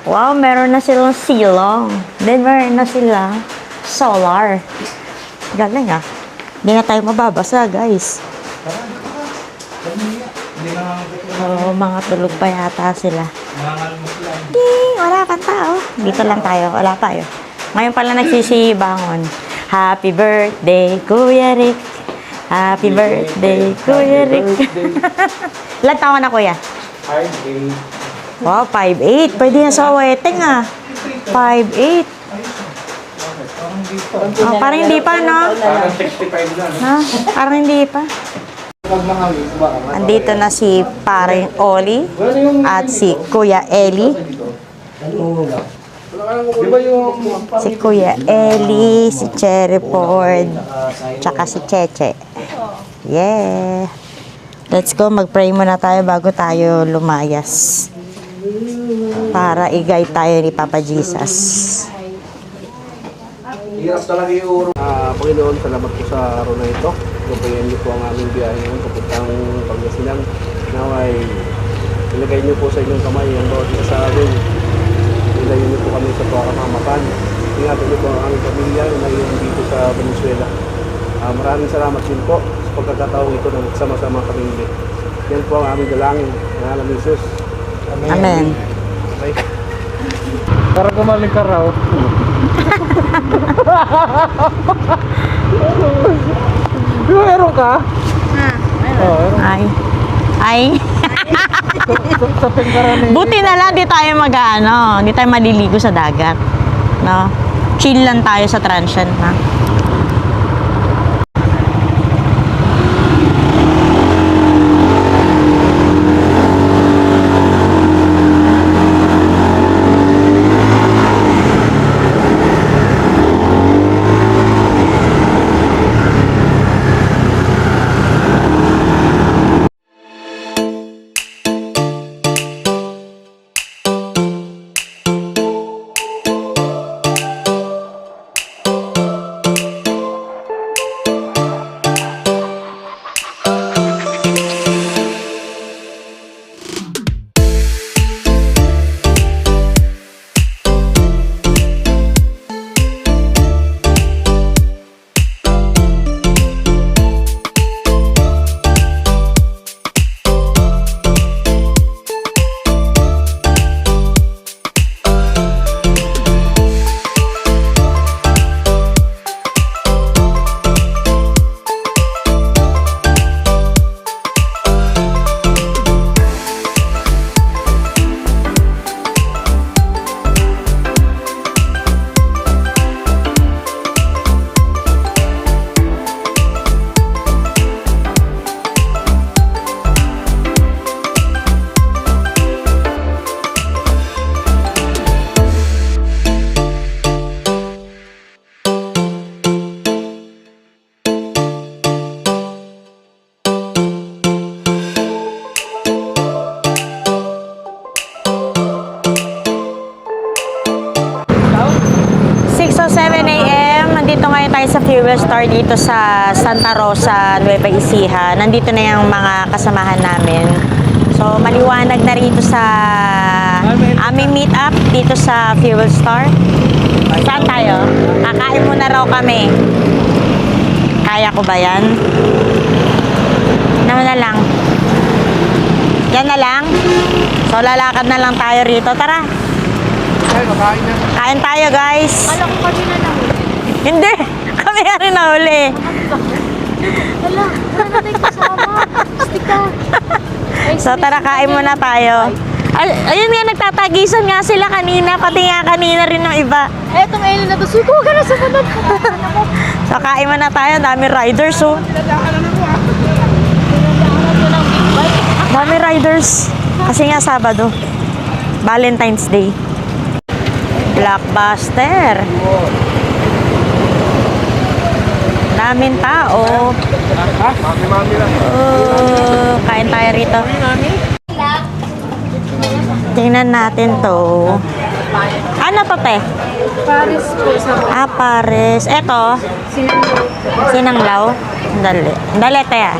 Wow, meron na silang silong. Then, meron na sila solar. Galing ah. Hindi na tayo mababasa, guys. Oo, mga tulog pa yata sila. Ding! Wala kang tao. Dito lang tayo. Wala tayo. Ngayon pala nagsisibangon. Happy birthday, Kuya Rick. Happy birthday, Kuya Rick. Ilan taon na, Kuya? 5'8". Wow, 5'8". Pwede na sa wedding ah. 5'8". Oh, parang hindi pa, no? Parang 65 lang. Ha? Parang hindi pa. Pag mahangin, baka Andito na si paring Oli at si Kuya Eli. Di ba yung... Si Kuya Eli, si Cherry Ford, tsaka si Cheche. Yeah! Let's go, mag-pray muna tayo bago tayo lumayas. Para i-guide tayo ni Papa Jesus. Hirap talaga yung Panginoon, salamat po sa araw na ito. Gabayan niyo po ang aming biyahe ngayon papuntang Pangasinan. Naway, ilagay niyo po sa inyong kamay ang bawat isa sa amin. Ilayo niyo po kami sa pagkakamakan. Ingatan niyo po ang aming pamilya na yun dito sa Venezuela. Maraming salamat din po sa pagkakataong ito na magsama-sama kami ulit. Yan po ang aming dalangin. Ngalan ni Jesus. Amen. Amen. Okay. Para gumaling ka raw. Meron ka? Ay. Ay. Sa pengkaran Buti na lang di tayo mag-ano, di tayo maliligo sa dagat. No? Chill lang tayo sa transient, ha? Sa fuel store dito sa Santa Rosa, Nueva Ecija. Nandito na yung mga kasamahan namin. So, maliwanag na rito sa aming meet up dito sa fuel store. Saan tayo? Kakain muna raw kami. Kaya ko ba yan? Ano na lang? Yan na lang? So, lalakad na lang tayo rito. Tara! Kain tayo, guys! Kala ko kami na lang. Hindi! Kami nga rin nahuli. Wala natin kasama. Stika. So tara, kain muna tayo. Ayun nga, nagtatagisan nga sila kanina. Pati nga kanina rin ng iba. Etong alien na to, suko ka na sa sunod. So, kain na tayo. Dami riders, oh. Dami riders. Kasi nga Sabado. Valentine's Day. Blockbuster. Daming tao. Ha? Mami lang. Oh, kain tayo rito. Tingnan natin to. Ano to, te? Paris po sa Pares. Eto, sinanglaw. Dali. Dali, te, ah.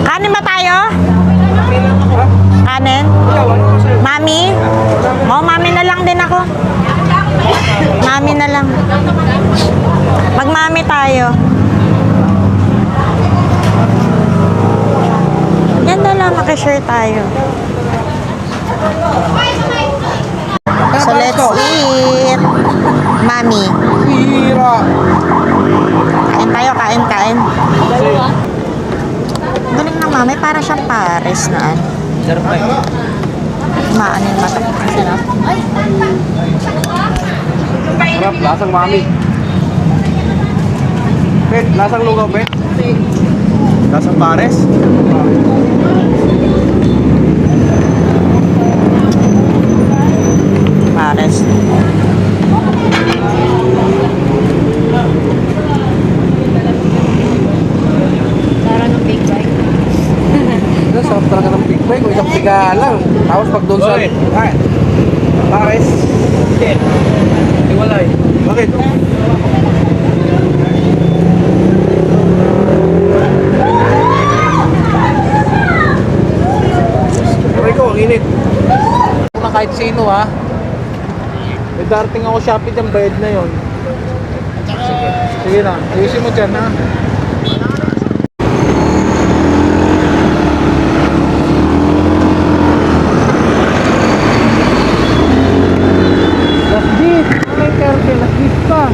Kanin ba tayo? Kanin? Mami? Mami na lang din ako. Mami na lang. Magmami tayo. Yan na lang, makishare tayo. So, let's eat. Mami. Hira. Kain tayo, kain. Galing na, mami. Para siyang Paris na ano. Maan yung mata. Sarap. Sarap, lasang mami. Pet, lasang lugaw, pet. Lasang pares. Pares. Sarang ng big bike. Sarap talaga ng big bag. Isang piga lang. Tapos pag doon sa... Pares. Iwalay. Bakit? Rico, ang init. Na kahit sino ha. May darating ako Shopee dyan, bayad na yon. Sige na, ayusin mo dyan ha. Last gift! Ano yung karte? Last gift pa!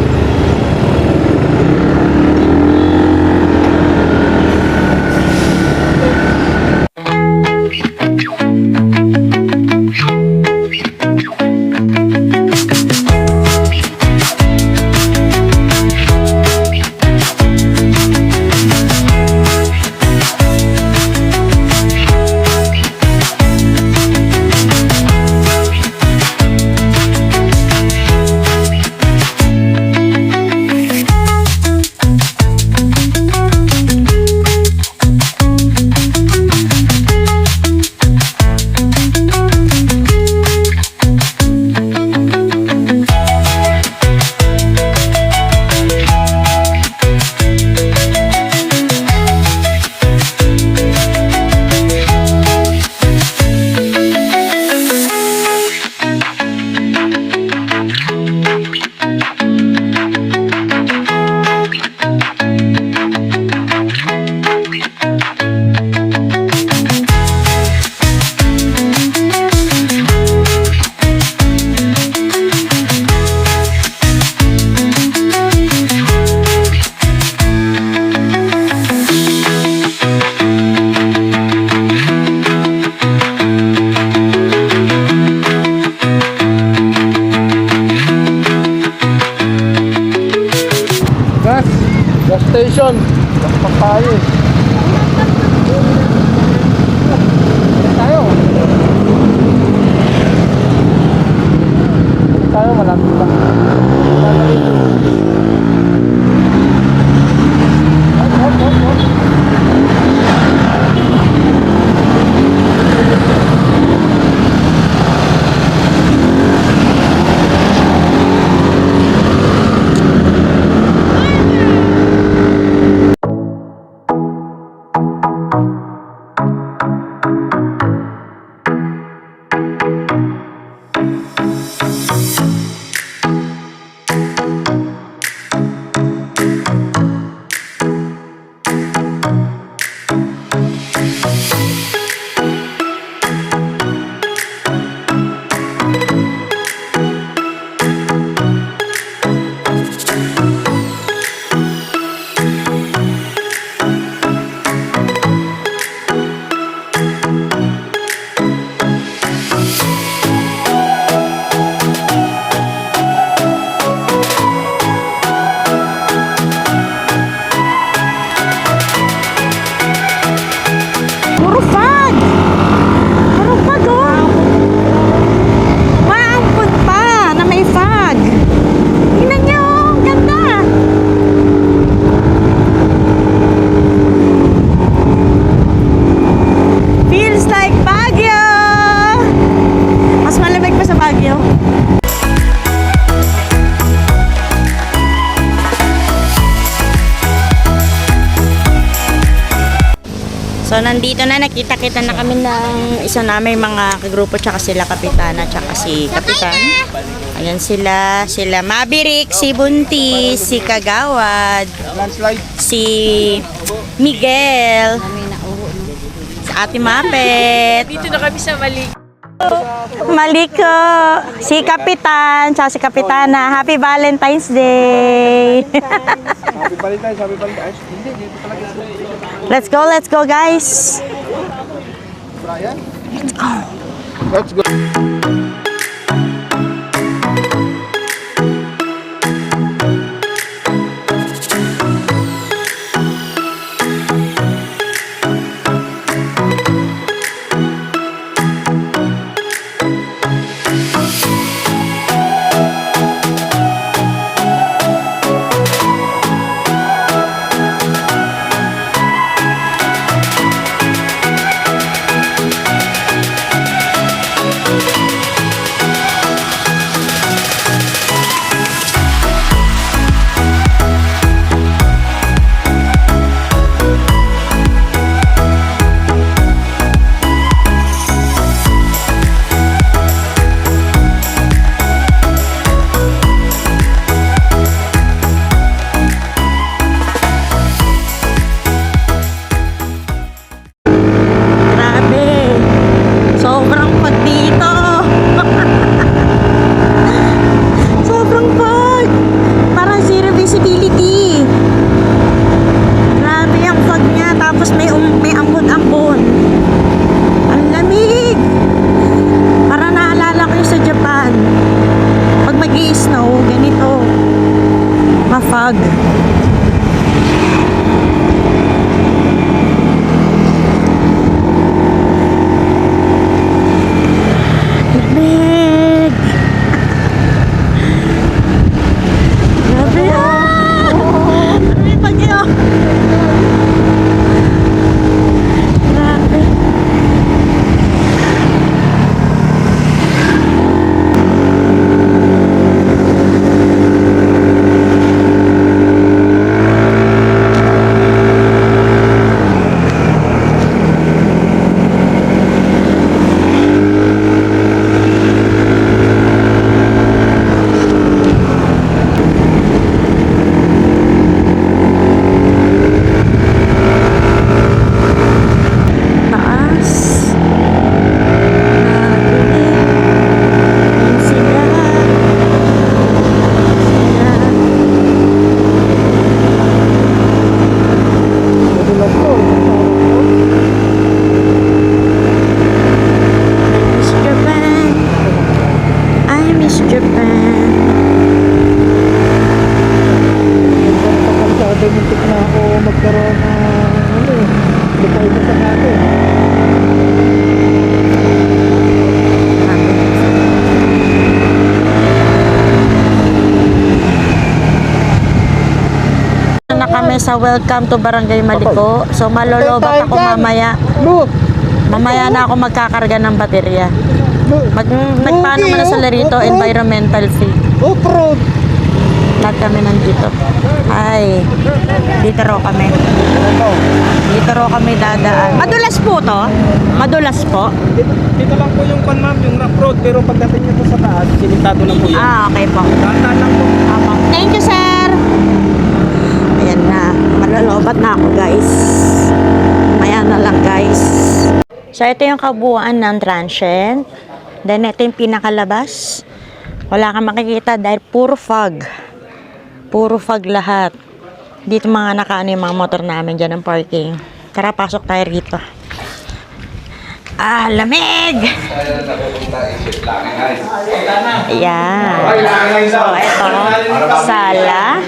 Gas station. Gas pa tayo. Tayo. Tayo malapit lang. So, nandito na, nakita-kita na kami ng isa namin mga kagrupo, tsaka sila Kapitana, tsaka si Kapitan. Ayan sila Maverick, si Buntis, si Kagawad, Landslide. si Miguel, si Ate Mapet. Dito na kami sa mali. Maliko, si Kapitan, tsaka si Kapitana. Happy Valentine's Day! Happy Valentine's, happy Valentine's. Hindi, dito talaga. Let's go guys! Brian? Let's go. Grabe! Sobrang pag dito! Sobrang pag! Parang zero visibility. Grabe ang pag niya. Tapos may ambon-ambon. Ang lamig! Para naalala ko yung sa Japan. Pag mag-i-snow, ganito. Ma-fog. Lamig! Grabe ah! May bagyo! Grabe! Taas. Ayan sila. Miss Japan. I miss Japan. Sabi muntik na ako magkaroon ng lupay mo sa natin. Na kami sa Welcome to Barangay Maliko. So malolobat ako mamaya. Look! Mamaya na ako magkakarga ng baterya. Nagpaano man na sila rito, environmental fee. Off-road! Lahat kami nandito. Ay, dito raw kami. Dito raw kami dadaan. Madulas po to? Madulas po? Dito lang po yung ma'am, yung rough road. Pero pagdating niyo po sa taas, sinitado na po yan. Ah, okay po. Dahan lang po. Apo. Thank you, sir! Ayan na. Malalobat na ako, guys. Maya na lang, guys. So, ito yung kabuuan ng transient. Then, ito yung pinakalabas. Wala kang makikita dahil puro fog. Puro fog lahat. Dito mga nakaano yung mga motor namin dyan ng parking. Tara, pasok tayo rito. Ah, lamig! Ayan. So, ito, sala.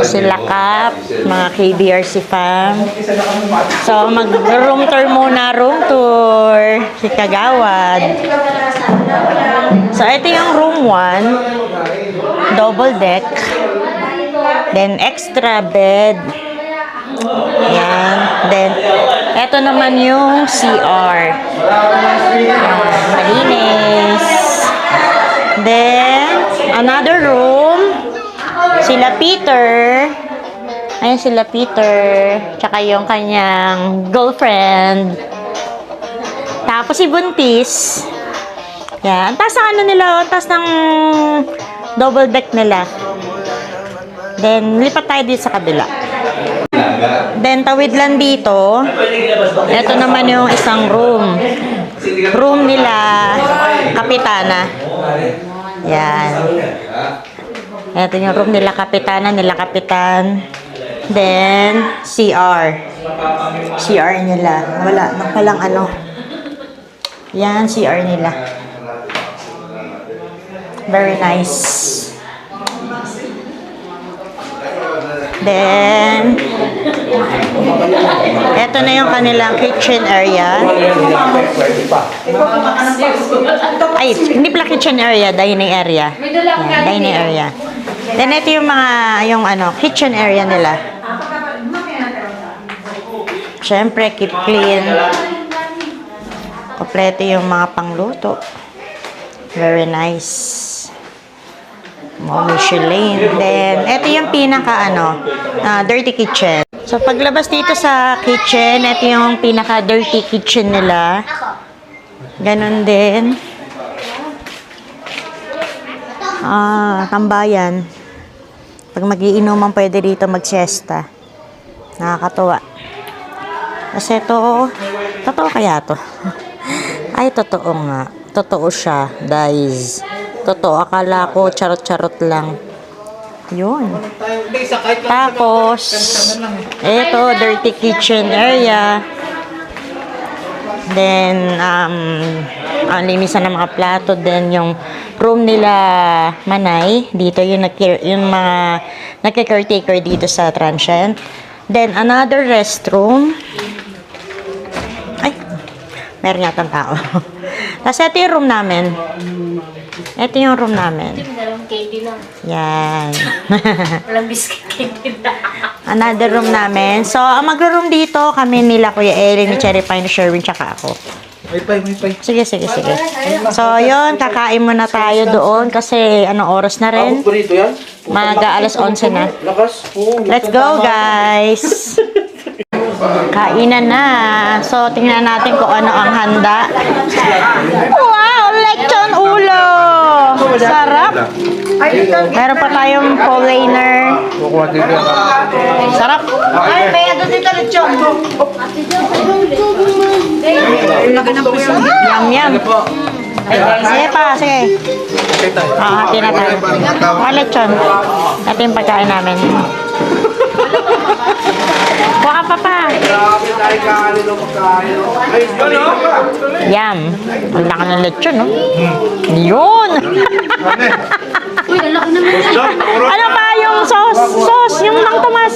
Sila Kap, mga KBRC fam. So, mag-room tour muna, room tour. Si Kagawad. So, ito yung room 1. Double deck. Then, extra bed. Yan. Then, eto naman yung CR. Malinis. Then, another room. Sila Peter. Ayan sila Peter, tsaka yung kanyang girlfriend. Tapos si Buntis. Yan. Ang taas ng ano nila, ang taas ng double deck nila. Then, lipat tayo dito sa kabila. Then, tawid lang dito. Ito naman yung isang room. Room nila, kapitana. Yan. Ito yung room nila, kapitana, nila kapitan. Then, CR. CR nila. Walang ano. Yan, CR nila. Very nice. Then, eto na yung kanilang kitchen area. Ay, hindi pala kitchen area, dining area. Yan, dining area. Then, ito yung kitchen area nila. Siyempre, keep clean. Kompleto yung mga pangluto. Very nice. Michelin. Then, ito yung pinaka dirty kitchen. So, paglabas dito sa kitchen, ito yung pinaka dirty kitchen nila. Ganon din. Tambayan. Pag magiinuman, pwede dito mag-siesta. Nakakatuwa. Kasi ito, totoo kaya to? Ay, totoo nga. Totoo siya, guys. Totoo, akala ko charot-charot lang. Yun. Tapos, ito, dirty kitchen area. Then, ang linisan ng mga plato. Then, yung room nila Manay. Dito, yung mga nagka-caretaker dito sa transient. Then, another restroom. Ay, meron yatang tao. Tapos, ito yung room namin. Ito yung room namin. Walang candy lang. Yan. Walang biscuit candy lang. Another room namin. So, ang magro-room dito, kami nila Kuya Ellen, ni Cherry Pie, ni Sherwin, tsaka ako. Wi-Fi. Sige. So, yun, kakain muna tayo doon kasi anong oras na rin? Maga, alas 11 na. Let's go, guys! Kainan na. So, tingnan natin kung ano ang handa. Wow! Lechon ulo! Sarap! Meron pa tayong Paulaner. Sarap! Ay, may ano dito lechon. Yum. Sige pa, sige. Hati na tayo. Lechon. Ito yung pagkain namin. Kuha ka pa. Yum. Ang laki ng lechon, no? Yun! Uy, ang laki naman. Ano pa yung sauce? Sauce, yung Mang Tomas.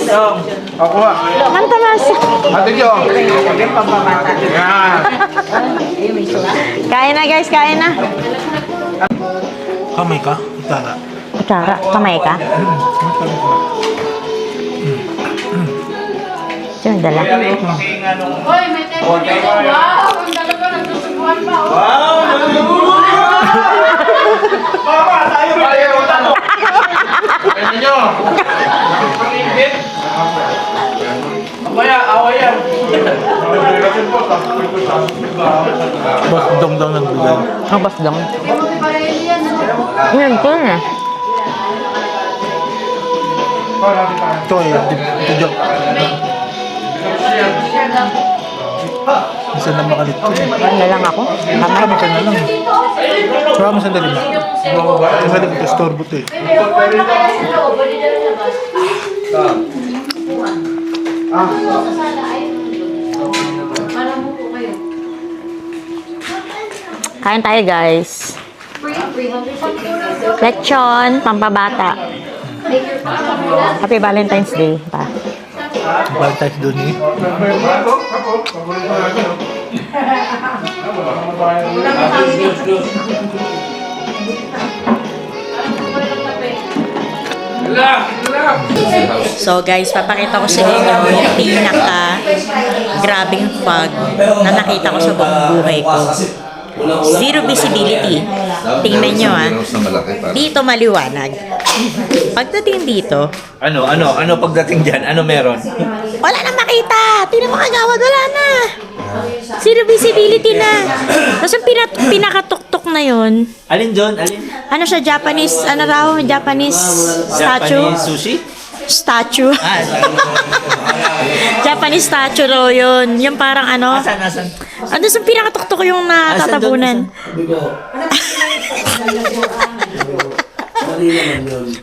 Mang Tomas. Kain na, guys. Kain na. Kamay ka? Itara. Kutsara. Kamay ka? Sino dala? Uy, may table dito. Wow! Ang dalawa nagsusubuhan pa. Boss, dong nagbigay. Ang basdong. Yan, Ngayon ko na. Choy, ito isa na makalit ko. Ano na lang ako? Kamay. Kami ka na lang. Saka mo sandali na. Sandali ko, store buto eh. Kain tayo, guys. Lechon, pampabata. Happy Valentine's Day pa. Valentine's doon eh. So guys, papakita ko sa inyo yung pinaka grabing fog na nakita ko sa buong buhay ko. Zero visibility. Tingnan nyo dito maliwanag. Pagdating dito, Ano pagdating dyan? Ano meron? wala na makita. Tingnan mo kagawad, wala na. Zero visibility na. Tapos yung pinakatuktok na yun, Alin John? Alin? ano siya, Japanese, ano raw, Japanese statue? Japanese sushi? Statue. Ah, Japanese statue raw yun. Yung parang ano, asan? ano sa pinakatuktok yung natatabunan.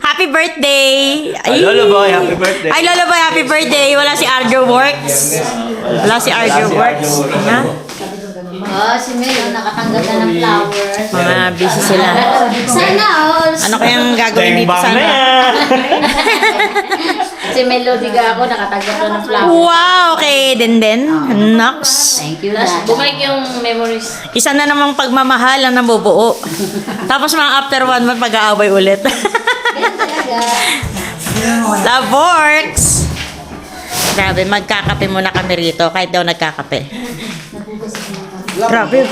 Happy birthday! Ay, Lolo Boy, happy birthday. Ay, Lolo Boy, happy birthday! Wala si Arjo Works. Wala si Arjo Works. Ha? Oh, si Mel, nakatanggap na ng flowers. Mga busy sila. Sana all. Ano kayang gagawin dito Bang sana? na yan. Si Melody ako, nakatanggap na ng flowers. Wow! Okay, Denden. Nox. Thank you, Dad. Bumalik yung memories. Isa na namang pagmamahal ang nabubuo. Tapos mga after 1 month, mag-aaway ulit. Love works! Grabe, magkakape muna kami rito kahit daw nagkakape. Grabe.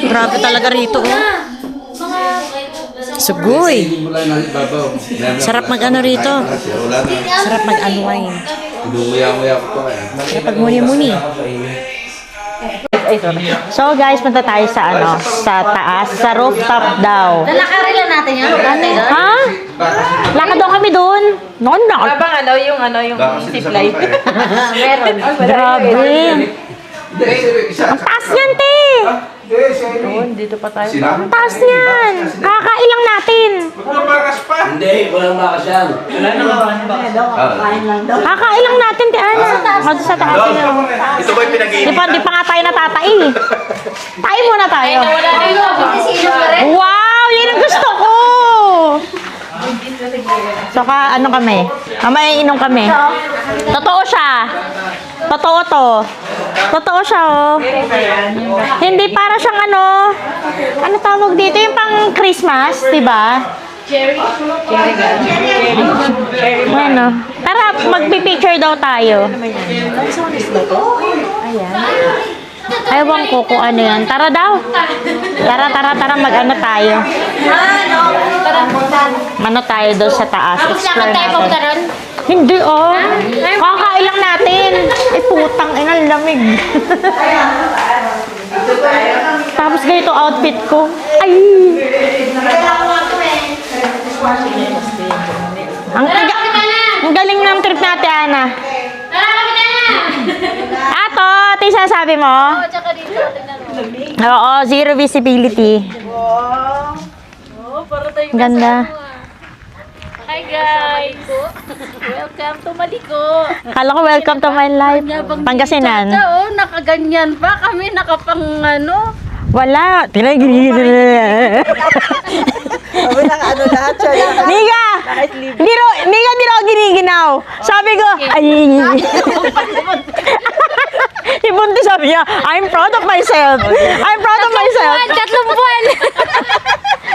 Grabe talaga rito. Oh. Sugoy. Sarap mag-ano rito. Sarap mag-unwind. Sarap mag-muni-muni. So guys, punta tayo sa ano, sa taas, sa rooftop daw. Lalakarin lang natin yun. Ha? Lakad daw kami doon. Noon na. Habang yung zipline. Meron. Grabe. Ang taas niyan, te. Dito pa tayo. Ang taas niyan. Kakailang natin. Hindi, walang bakas yan. Kakailang natin, te Ana. Ano sa taas niya? Ito ba'y pinag-iinitan? Di pa nga tayo natatai. Tayo muna tayo. Wala na yun. Sino pa rin? Wow! Yan ang gusto ko! So, ano kami? Mamaya inom kami. Totoo siya. Totoo to. Totoo siya, oh. Hindi para siyang ano tawag dito? Yung pang Christmas, di ba? Cherry. Ano? Tara, magpipicture daw tayo. Ayan. Ewan ko kung ano yan. Tara daw. Tara, mag-ano tayo. Mano tayo daw sa taas. Explore natin. Hindi, oh. Kakailang natin. Putang ina, lamig. Tapos ganito outfit ko. Ay! Ang galing ng trip natin, Ana. Ato, ito yung sasabi mo? Tsaka dito, tingnan mo. Oo, zero visibility. Ganda. Hi guys! Welcome to Maliko! Kala ko welcome to my life. Pangasinan. Oo, nakaganyan pa kami, nakapang ano. Wala. Tinagigil. Niga! Hindi ako giniginaw. Sabi ko, ay. Ibunto sabi niya, I'm proud of myself. I'm proud of myself. Tatlong buwan!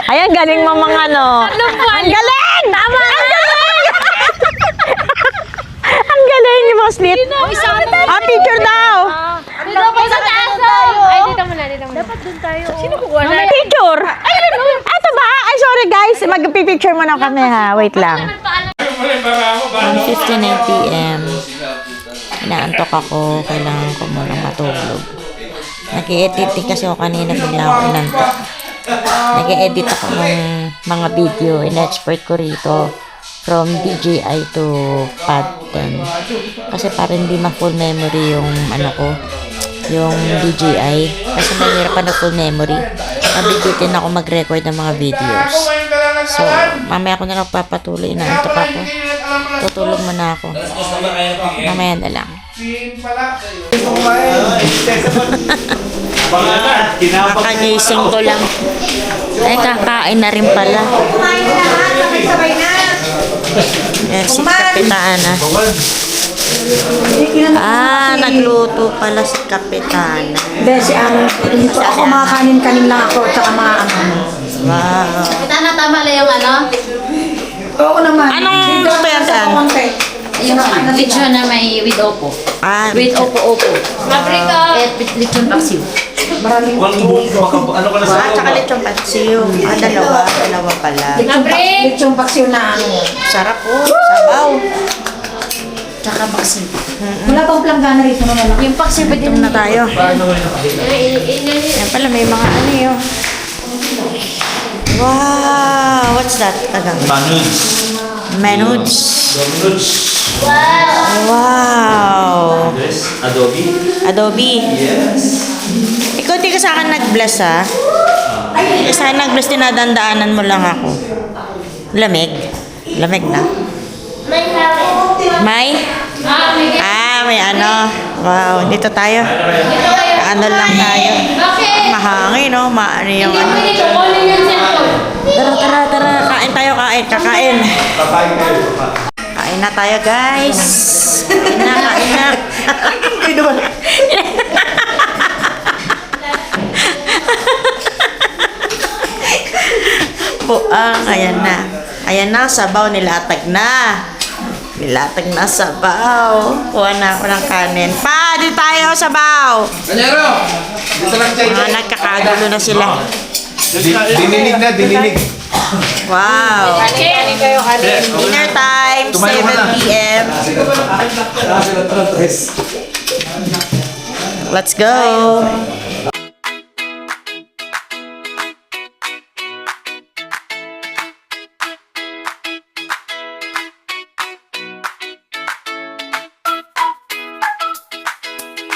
Ayan, galing mo mga ano. Ang galing! Tama! Ang galing! Ang galing ni Boss Lit. Picture daw. Dito pa sa taas tayo! Ay, dito muna. Dapat dun tayo. Sino kukuha na? Picture. Ito ba? Ay, sorry guys. Mag-picture muna kami ha. Wait lang. 1:59 p.m. Inaantok ako. Kailangan ko muna matulog. Nag-i-edit kasi ako kanina. Bigla ako inantok. Nag-i-edit ako ng mga video. In-export ko rito. From DJI to Pad 10. Kasi para hindi ma-full memory yung ano ko. Yung DJI. Kasi mahirap pa na full memory. Nabibitin ako mag-record ng mga videos. So, mamaya ako na lang papatuloy. Inaantok ako. Tutulog muna ako. Mamaya na lang. Kakagising ko lang. Ay, kakain na rin pala. Yes, si Kapitana. Nagluto pala si Kapitana. Besi, ako mga kanin-kanin lang ako, tsaka mga ano. Wow. Tama lang yung ano? Oo naman. Anong luto yan, San? Yung lechon na may with opo. Ah, With opo. Paprika. At with lechon paksiw. Ano ka na sa At saka lechong patsiw. Dalawa pala. Lechong paksiw na ano. Sarap po, sabaw. Tsaka paksiw. Wala pang planggana rito na malaki. Yung paksiw pwede Ito na tayo. Yan pala, may mga ano yun. Wow! What's that? Tagang Manuds. menuds. Dominos. Wow! Yes. Adobe. Adobe. Yes. Ikaw di ka sa akin nag-bless ha? Sa akin nag-bless, dinadandaanan mo lang ako. Lamig? Lamig na? May? May ano. Wow, dito tayo. Ano lang tayo. Mahangin, no? Ano yung ano. Tara. Kain tayo, kain. Kakain. Papayin kayo. Kain na tayo, guys. Kain na. Ito ba? Ayan na. Ayan na, sabaw nilatag na. Nilatag na sabaw. Kuha na ako ng kanin. Pa, di tayo sabaw. Kanyero! Dito lang tayo. Mga nagkakagulo na sila. Dininig na, dininig. Wow. Dinner time, 7 p.m. Let's go.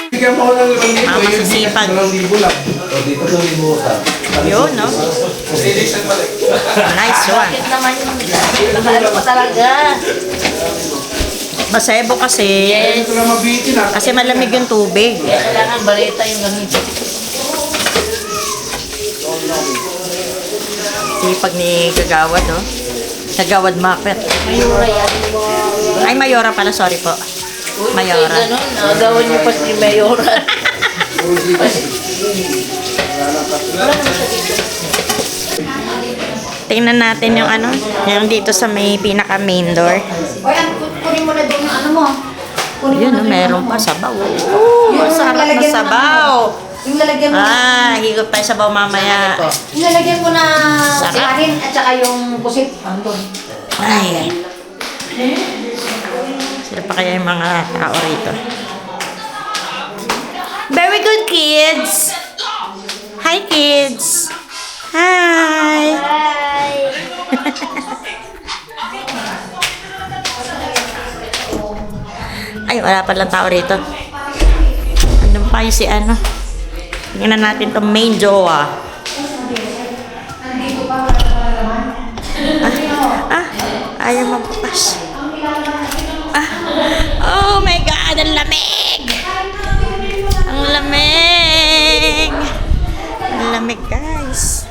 Bigyan mo ko ng 2,000. Ang masasipag. 2,000 lang. O, dito 2,000 ka. Yun, no? Nice one. Ano pa talaga? Masebo kasi. Ito lang mabitin ah. Kasi malamig yung tubig. Kailangan balita yung ganito. Sipag ni Kagawad, no? Kagawad Market. Mayura yan. Ay, Mayora pala. Sorry po. Mayora. Ganun, nagawan niyo pa si Mayora. Tingnan natin yung ano, yung dito sa may pinaka main door. O yan, kunin mo na doon yung ano mo. Kunin Yun, mo no, na meron pa sabaw. Oh, Yung masarap na lalagyan mo ng sabaw. Yung lalagyan mo na. Higop tayo sabaw mamaya. Yung lalagyan mo na Sarap. kanin at saka yung pusit. Andun. Ay. Sila pa kaya yung mga tao rito. Very good, kids. Hi, kids. Hi. Ay, wala palang tao rito. Andun pa yung si ano. Tingnan natin itong main jowa. Ayaw mabukas. Oh my God! Ang lamig! Ang lamig! Ang lamig, guys.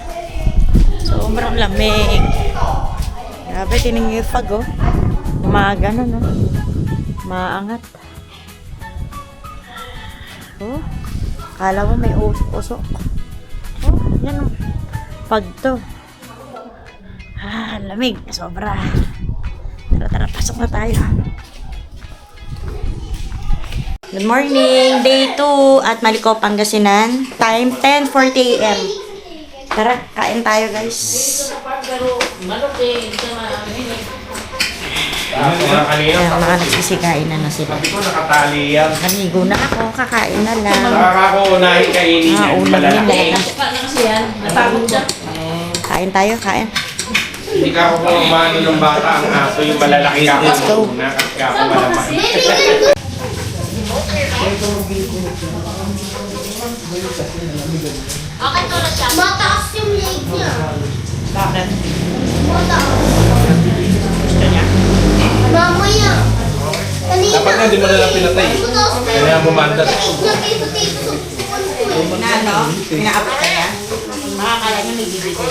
Sobrang lamig. Grabe, tining yung fog, oh. Umaga na, no? Maangat. Oh. Kala mo may usok. Oh, yan, oh. Fog to. Lamig. Sobra. Tara, pasok na tayo. Good morning! Day 2 at Maliko, Pangasinan. Time 10:40 a.m. Tara, kain tayo, guys. Ayan, mga nagsisikain na sila. Sabi ko nakatali yan. Naligo na ako, kakain na lang. Nakakakunahin kainin yan. Ulam nila. Paano kasi yan? Natakot siya. Kain tayo, kain. Hindi ka ako kung umano ng bata ang aso yung malalaki ka Let's go. ako. Nakakit ka ako malaman. Mataas yung leg niya. Bakit? Mataas. Gusto niya? Mamaya. Kanina. Dapat nga di mo na lang pinatay. Mataas na Kaya bumandat. yung leg niya dito sa puwan ko eh. Na ano? Pinaabot ka niya? Makakala niya may bibigay ko.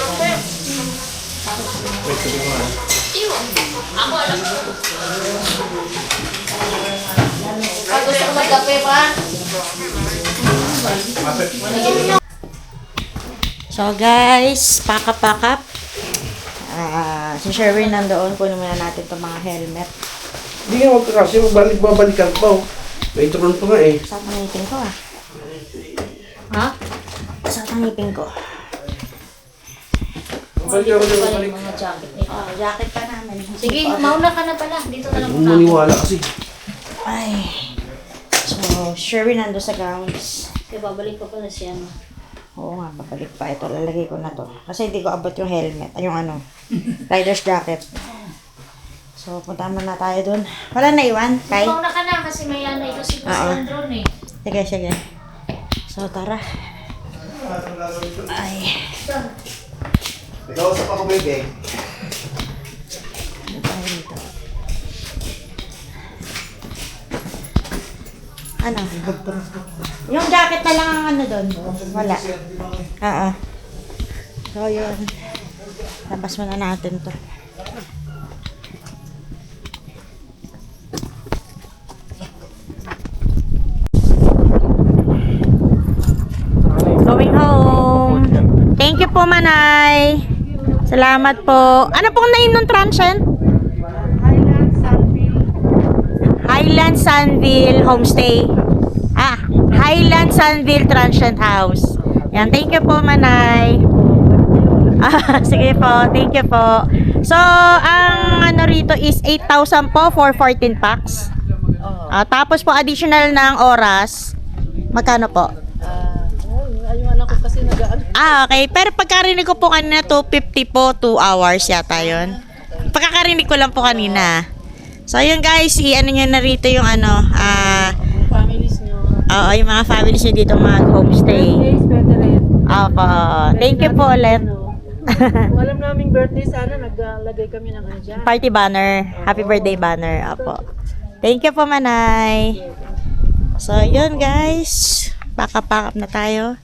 Gusto ko magkape pa? So guys, pakap. Si Sherwin nandoon. Kunin muna natin itong mga helmet. Hindi nga magkakasya, babalikan pa oh. May turon pa nga eh. Sa ngipin ko ah. Ha? Sa ngipin ko. Babalik ako dyan, babalik. Mga jacket. Oh, jacket pa namin. Sige, mauna ka na pala. Dito na lang muna. Maniwala kasi. Ay. So, Sherwin nando sa gowns. Kaya babalik pa pala siya. No? Oo nga, babalik pa. Ito, lalagay ko na to. Kasi hindi ko abot yung helmet. Ay, yung ano, rider's jacket. So, punta muna tayo dun. Wala na iwan, Kai? Mauna ka na kasi may ano ito si Sandro eh. Sige, sige. So, tara. Ay. Ikaw sa pakabig eh. Ano tayo dito? Ano? Yung jacket na lang ang ano doon. Wala. Oo. So, yun. Labas muna natin to. Going home. Thank you po, Manay. Salamat po. Ano pong name ng transient? Highland Sunville Homestay. Ah, Highland Sunville Transient House. Yan, thank you po, Manay. Ah, sige po, thank you po. So, ang ano rito is 8,000 po for 14 packs. Tapos po additional ng oras. Magkano po? Okay. Pero pagkarinig ko po kanina, 250 po, 2 hours yata yun. Pagkakarinig ko lang po kanina. So, yun guys, i-ano nyo na rito yung ano, Families nyo. oo, yung mga families nyo dito mag-homestay. Birthdays, pwede rin. Opo. Thank you po ulit. Kung alam naming birthday, sana naglagay kami ng ano dyan. Party banner. Happy birthday banner. Opo. Thank you po, Manay. So, yun guys. Pack up na tayo.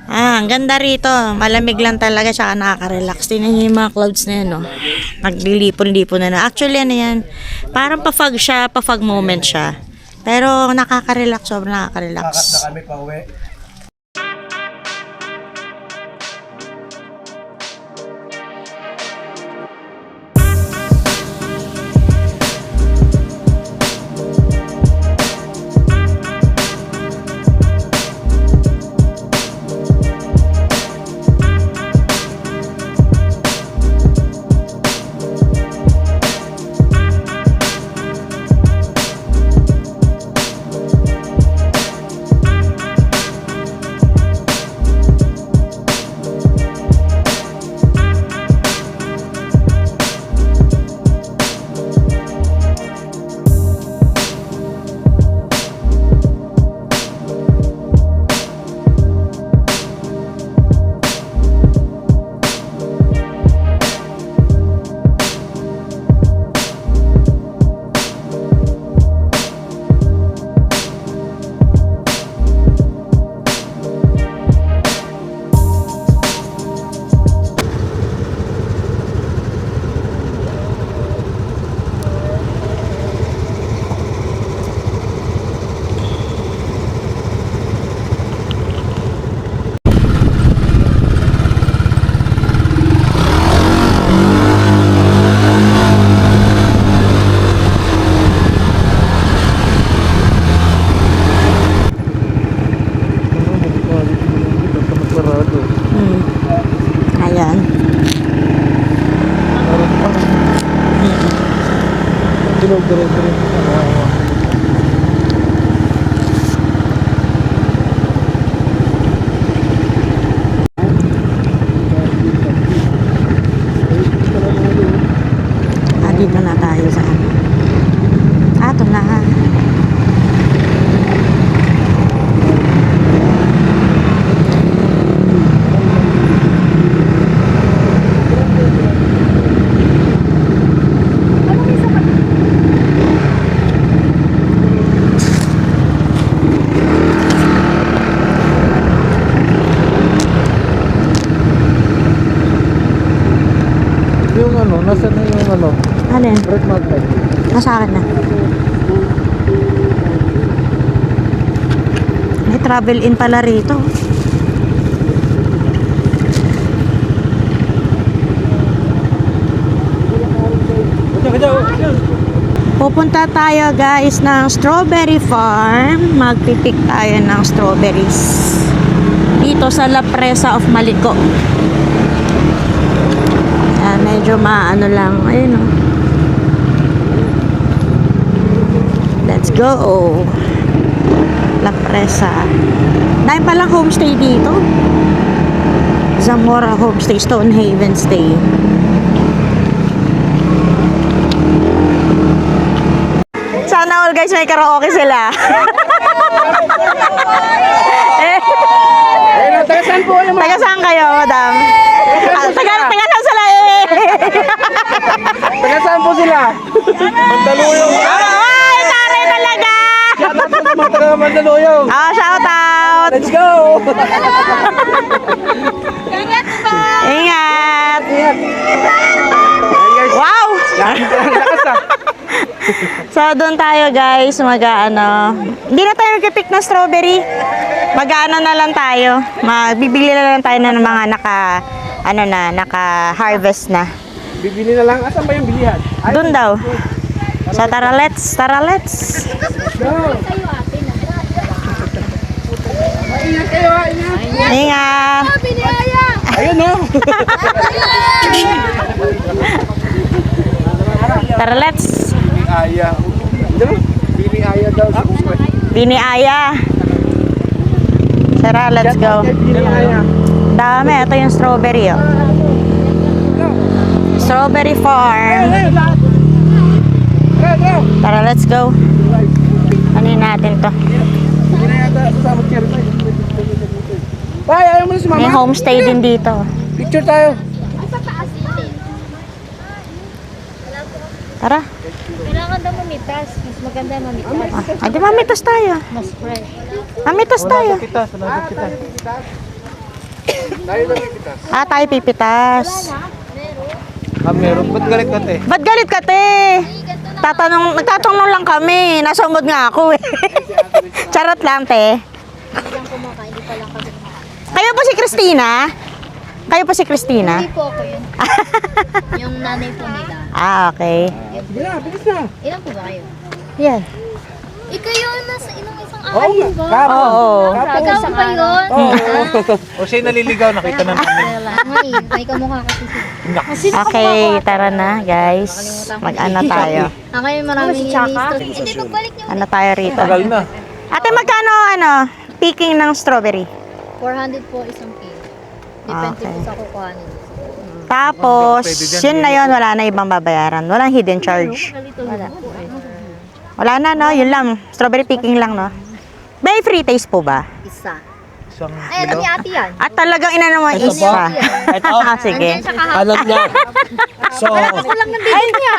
Ang ganda rito. Malamig lang talaga, tsaka nakaka-relax. Tingnan niyo yung mga clouds na yan, no? Naglilipon-lipon na. Actually, ano yan? Parang pa-fog siya, pa-fog moment siya. Pero nakaka-relax, sobrang nakaka-relax. Kakat na kami pa uwi. Ayan. Dito na tayo sa ano. Ito na ha. Yung ano, nasa na yung ano? Ano yun? Red magnet. Nasa akin na. May travel in pala rito. Kaya, Pupunta tayo guys ng strawberry farm. Magpipik tayo ng strawberries. Dito sa La Presa of Malico. Ayan, medyo maano lang. Ayun o. Let's go. La Presa. Dahil palang homestay dito. Zamora Homestay, Stonehaven Stay. Sana all guys may karaoke sila. Taga saan po kayo, Taga saan kayo, madam? Taga saan sila eh? Taga saan po sila? Mandaluyong. Ay, taray talaga! Shout out sa mga taga Mandaluyong. Shout out! Let's go! Ingat! Ayan guys. Wow! Lakas ah. So, doon tayo guys, hindi na tayo mag-pick ng strawberry. Mag-ano na lang tayo. Bibili na lang tayo ng mga naka-harvest na. Bibili na lang. Asan ba yung bilihan? Doon daw. So, tara let's. Ingat kayo ha, ingat. Ingat! Ayun no. Tara let's. Aya. Bini Aya daw. Bini Aya. Tara, let's go. Bini Aya. Dami. Ito yung strawberry, oh. Strawberry farm. Tara, let's go. Anin natin to. Bini Aya sa cherry tayo. Bye, ayaw mo na si mama. May homestay din dito. Picture tayo. Tara. Kailangan daw mamitas. Mas maganda mamitas. Di mamitas tayo. Mas fresh. Mamitas tayo. Kita, salamat kita. Tayo lang kita. Tayo pipitas. Meron. Ba't galit ka, te? Ba't galit ka, te? Nagtatanong lang kami. Nasa umod nga ako, eh. Charot lang, te. Kayo po si Christina? Kayo po si Christina? Hindi po ako yun. Yung nanay po nila. Okay. Sige na, bilis na. Ilan po ba kayo? Yan. Ikaw yung nasa ilang isang araw ba? Kapon. Oo. Ikaw ba yun? O siya naliligaw, nakita na namin. Ngayon, may kamukha kasi siya. Okay, tara na, guys. Mag-ano tayo. Ngayon maraming inisto. Hindi, pagbalik niyo. Ano tayo rito? Tagal na. Ate, magkano, picking ng strawberry? 400 po isang kilo. Depende Okay. po sa kukuhanin. Tapos, yun na yun, wala na ibang babayaran. Walang hidden charge. Wala na, no? Yun lang. Strawberry picking lang, no? May free taste po ba? Isa. Isang Ay, alam ni ate yan. At talagang ina naman isa. Sige. Nandiyan siya kahapon. Alam niya. So, Ako lang nandito niya.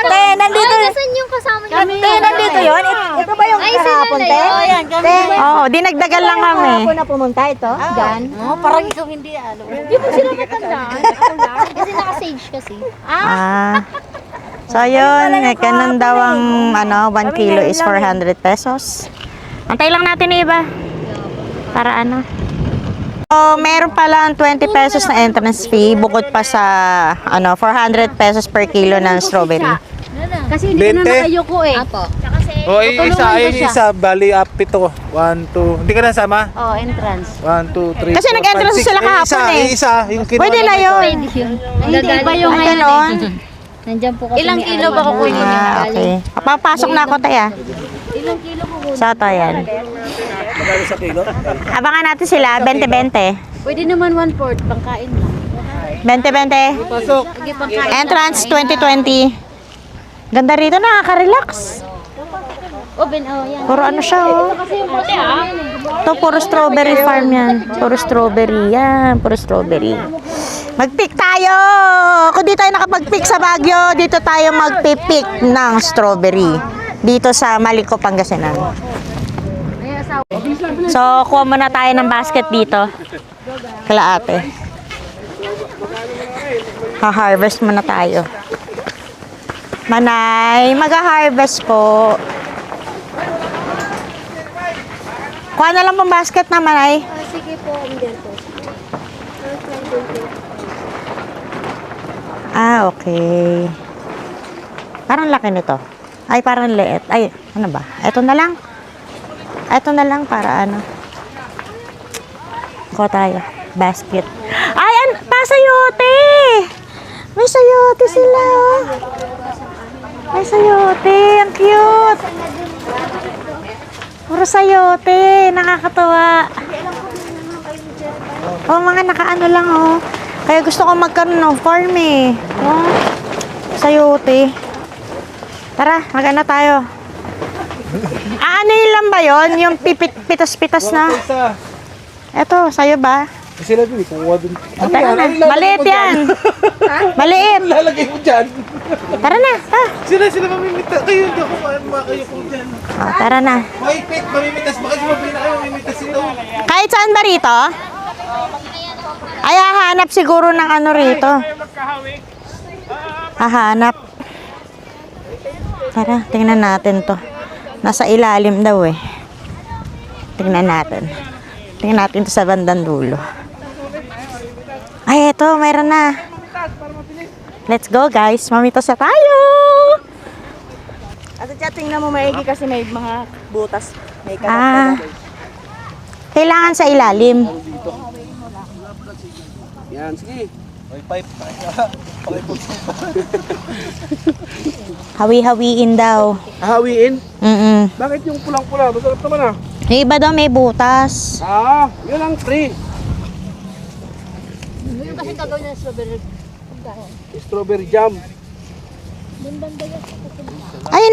Te, nandito. Nasaan yung kasama niya? Te, nandito yun. Ito ba yung Ay, sila na yun. Oo, dinagdagan lang kami. na pumunta ito? Diyan? Parang ikaw hindi alam. Hindi po sila matandaan. Ako lang. Kasi naka-sage kasi. So, yun. Ganun daw ang 1 kilo is 400 pesos. Antay lang natin yung iba. Para So, meron palang 20 pesos na entrance fee bukod pa sa 400 pesos per kilo ng strawberry. Kasi hindi na nakayoko eh. Apo. O, isa. Bali, up ito. 1, 2. Hindi ka nasama? Oh, entrance. 1, 2, 3, Kasi nag-entrance sila kahapon eh. Isa. Yung kinuha Pwede na yun. Hindi ba yung Ay, ganon. Nandiyan po kasi ilang kilo ba kukunin niyo? Okay. Papasok na ako tayo. Ilang kilo kukunin? So, ito yan. Magkano sa kilo? Abangan natin sila, 20-20. Pwede naman 1/4, pangkain lang. 20-20. Pasok. Sige, pangkain. Entrance 2020. Ganda rito, nakaka-relax. Yan. Puro siya, oh. Ito, puro strawberry farm yan. Puro strawberry yan. Puro strawberry. Mag-pick tayo! Kung di tayo nakapag-pick sa Baguio, dito tayo mag-pick ng strawberry. Dito sa Malico, Pangasinan. So, kuha muna tayo ng basket dito. Kala ate. Ha-harvest muna tayo. Manay, mag-harvest po. Kuha na lang pong basket na, Manay. Sige po, hindi po. Okay. Parang laki nito. Ay, parang liit. Ay, ano ba? Ito na lang. Ito na lang para ano. Kuha tayo. Basket. Ay, pasayote! May sayote sila. Oh. May sayote. Ang cute. Puro sayote. Nakakatawa. Oh, mga nakaano lang, oh. Kaya gusto ko magkaroon ng farm, eh. Oh, sayote. Tara, magana tayo. Ano yun lang ba yun? Yung pitas-pitas na? Eto, sa'yo ba? Sila dun, kuha dun. Tara na. Maliit yan. Maliit. Lalagay mo dyan. Tara na. Ha? Sila mamimita. Kayo, hindi ako kayo po dyan. Oh, tara na. Mahigpit, mamimitas. Bakit sumabay na kayo, mamimitas ito? Kahit saan ba rito? Ay, hahanap siguro ng ano rito. Hahanap. Tara, tingnan natin to. Nasa ilalim daw eh. Tingnan natin. Tingnan natin to sa bandang dulo. Ay, eto, mayroon na. Let's go, guys. Mamitos na tayo. At dyan, tingnan mo maigi kasi may mga butas. May Kailangan sa ilalim. Yan, sige. May pipe. Hawi-hawiin daw. Hahawiin. Bakit yung pulang-pula? Masarap naman ah. Yung iba daw may butas. Yun ang free. Yung kasi gagawin ng strawberry. Strawberry jam. Ay,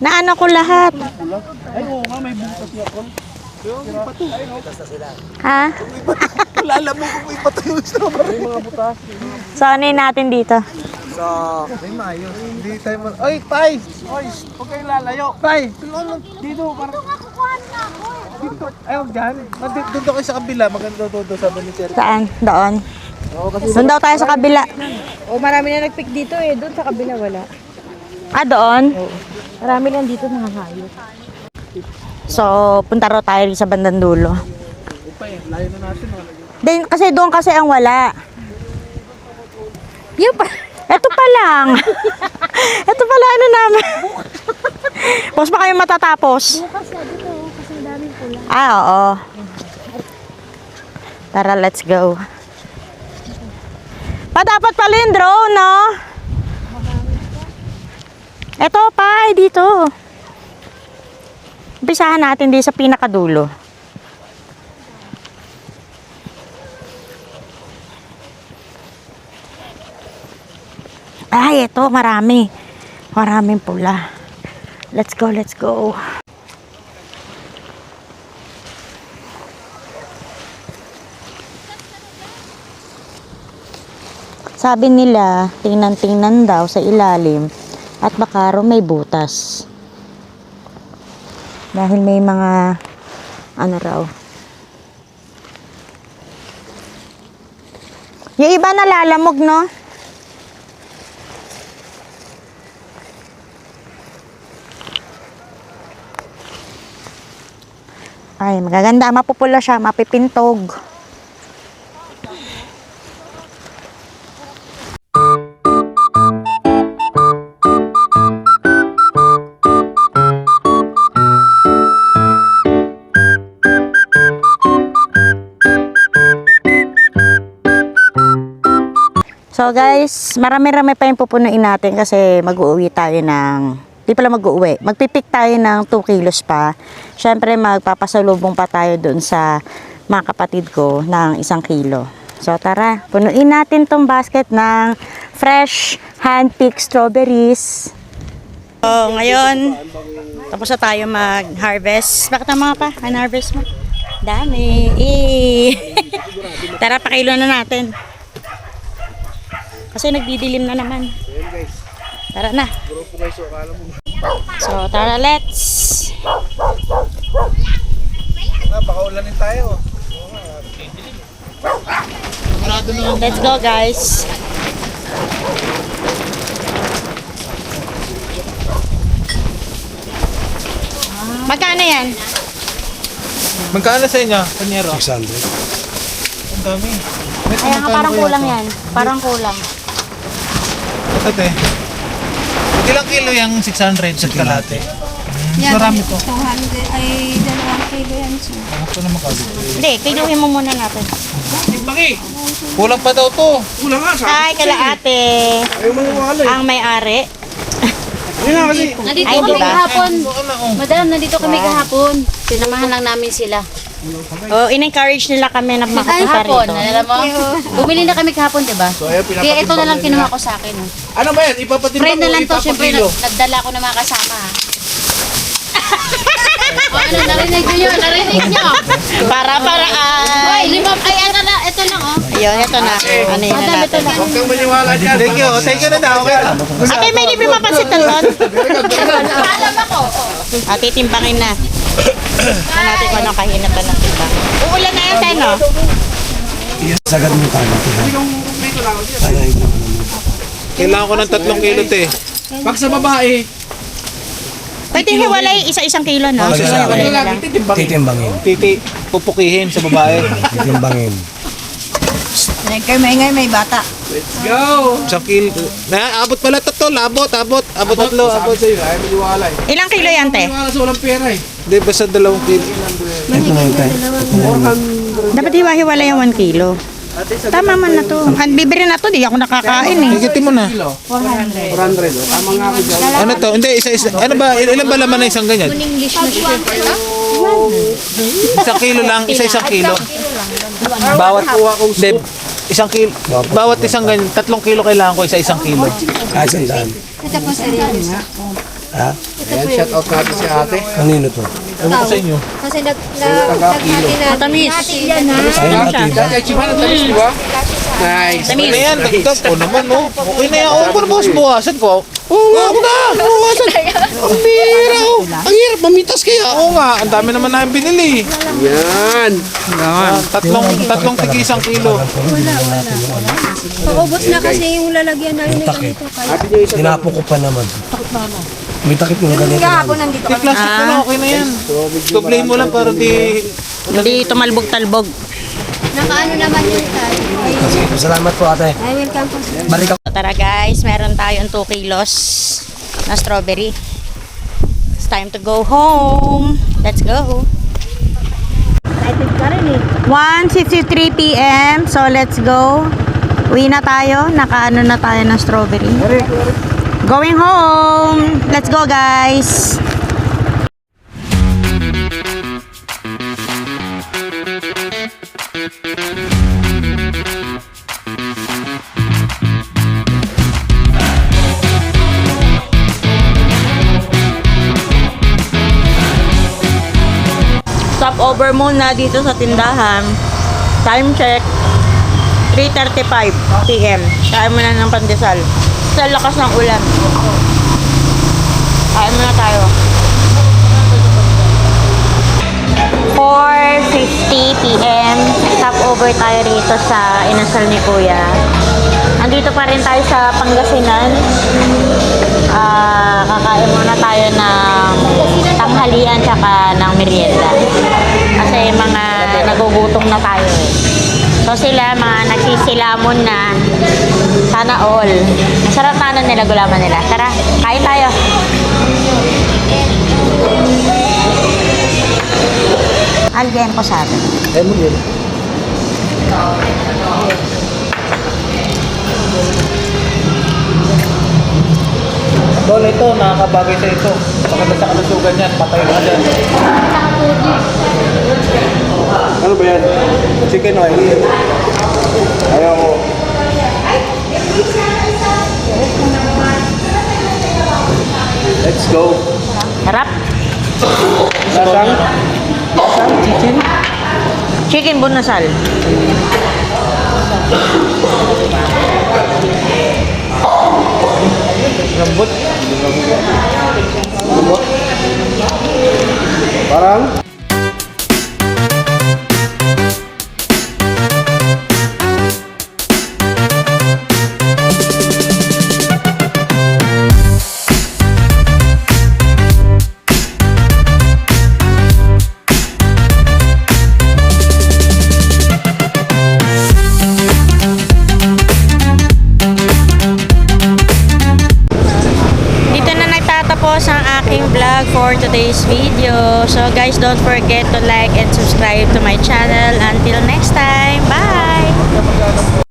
naano ko lahat. Ay, oo nga, may butas niya ko. Ha? Lala mo kung may patay yung strawberry. May mga butas. So, ano yun natin dito? May mayos. Hindi tayo Ay, Tay! Oy, huwag kayong lalayo. Tay! Dito, parang... Dito. Ay, huwag dyan. Doon kayo sa kabila. Maganda doon sa Banitere. Saan? Doon? Doon daw tayo sa kabila. O marami na nagpick dito eh. Doon sa kabila wala. Ah, doon? Marami lang dito nakahayos. So, punta raw tayo sa bandang dulo. Layo na natin. Then, kasi doon kasi ang wala. Yung pa. Ito pa lang. Ito pala ano namin. Pos pa kayo matatapos. Bukas na dito, kasi daming pula. Oo. Tara, let's go. Dapat pala yung drone, no? Ito pa, dito. Umpisahan natin di sa pinakadulo. Ay, ito, marami. Maraming pula. Let's go, let's go. Sabi nila, tingnan-tingnan daw sa ilalim at baka raw may butas. Dahil may mga ano raw. Yung iba nalalamog, no? Ay, magaganda. Mapupula siya, mapipintog. So guys, marami-rami pa yung pupunuin natin kasi mag-uuwi tayo ng, di pala mag-uuwi, magpipik tayo ng 2 kilos pa. Syempre magpapasalubong pa tayo dun sa mga kapatid ko ng 1 kilo. So tara, punuin natin tong basket ng fresh hand-picked strawberries. So ngayon, tapos na tayo mag-harvest. Bakit ang mga pa? An-harvest mo? Dami. Tara, pakilo na natin. Kasi nagdidilim na naman. Tara na. So, tara, let's. Baka ulanin tayo. Let's go, guys. Magkano yan? Magkano sa inyo, Panyero? 600. Ang dami. Kaya nga parang kulang yan. Parang kulang. Ate. Ilang kilo yung 600 sa kalate? Marami to. 200 ay 2 kilo yan, sir. Ako naman kasi. Hindi, kiluhin mo muna natin. Kulang pa daw to. Kulang nga sa Hi, kala ate. ayaw maniwala eh. Ang may-ari. Yun nga kasi. Nandito Ay, kami diba? kahapon. Madam, nandito kami kahapon. Sinamahan lang namin sila. Oh, in-encourage nila kami na makapunta Kahapon, rito. alam mo? Bumili na kami kahapon, diba? So, ayun, Kaya ito na lang kinuha ko sa akin. Ano ba yan? Ipapatimbang Friend na o lang to, syempre ipapakilo? nagdala ko ng mga kasama. O ano, narinig nyo, narinig nyo. Para Ay, ay, ano na, ito lang, oh. Ayun, ito na. Ano yun na Madam, ito natin. lang. Huwag kang maniwala dyan. Thank you na daw. Okay na. Ate, may libre mapansit doon. Alam ako. Ah, titimbangin na. Tingnan natin kung anong kahinatan ng timbang. Uulan na yan tayo, no? Sagad mo tayo. Kailangan ko ng 3 kilo te. Pag sa babae, Pwede hiwalay isa-isang kilo, no? Wala. Hiwalay na lang. Titimbangin. Pupukihin sa babae. Titimbangin. let's go! 1 kilo. Abot pala to. Abot 3. Abot sa'yo, ayaw maniwala eh. Ilang kilo yan, te? Maniwala sa walang pera eh. Hindi, basta 2 kilo. Ito na yun tayo. Dapat hiwa-hiwalay yung 1 kilo. Tama man na to. Ang bibili na to, di ako nakakain eh. Higitin mo na. 400 oh. Tama nga ako dyan. Ano to? Hindi, isa. Ano ba? Ilan ba laman na isang ganyan? English na siya. 1 kilo lang, isang kilo. Bawat Kuha kong Hindi, 1 kilo. Bawat isang ganyan, 3 kilo kailangan ko, isang kilo. Ah, sandaan. Ito po sa rin. Ha? Ayan, shout out natin si ate. Kanino to? Ewan ko sa inyo. Kasi Taga-kilo. Matamis. Ayun natin. Dati ay chiman ang tamis, di ba? Nice. Ano yan? Dagdag ko naman, no? Okay na yan. Oo, pero boss, buwasan ko. Oo nga, ako na. Buwasan. Ang bira, oh. Ang hirap, mamitas kaya. Oo nga, ang dami naman namin binili. Yan. Tatlong tigi 1 kilo. Paubos na kasi yung lalagyan namin ng ganito. Ate niyo isa. Tinapo ko pa naman. May takip yung ganito. nandito Di plastic ko na, okay na yan. Doblehin mo lang para di... Hindi tumalbog-talbog. Nakaano naman yung tayo. Salamat po ate. Ay, welcome po. Balik ako. Tara guys, meron tayong 2 kilos na strawberry. It's time to go home. Let's go. 1:53 p.m. So let's go. Uwi na tayo. Nakaano na tayo ng strawberry. Going home. Let's go guys. Stopover muna dito sa tindahan. Time check. 3:35 p.m. Kain muna ng pandesal. Sa lakas ng ulan. Kain muna tayo. 4:50 p.m. Stopover tayo rito sa inasal ni Kuya. Andito pa rin tayo sa Pangasinan. Kakain muna tayo ng tanghalian tsaka ng merienda. Kasi mga nagugutom na tayo eh. So sila, mga nagsisilamon na. Sana all. Masarap na nila gulaman nila. Tara, kain tayo. Algen ko sa atin. Ayaw mo din. Tol, ito, nakakabagay sa ito. Maganda sa kalusugan yan, patay ka dyan. Ano ba yan? Chicken oil. Ayaw ko. Let's go. Harap. Lasang? Chicken. Chicken bunasal. Lambot. Parang? nagtatapos ang aking vlog for today's video. So guys, don't forget to like and subscribe to my channel. Until next time, bye!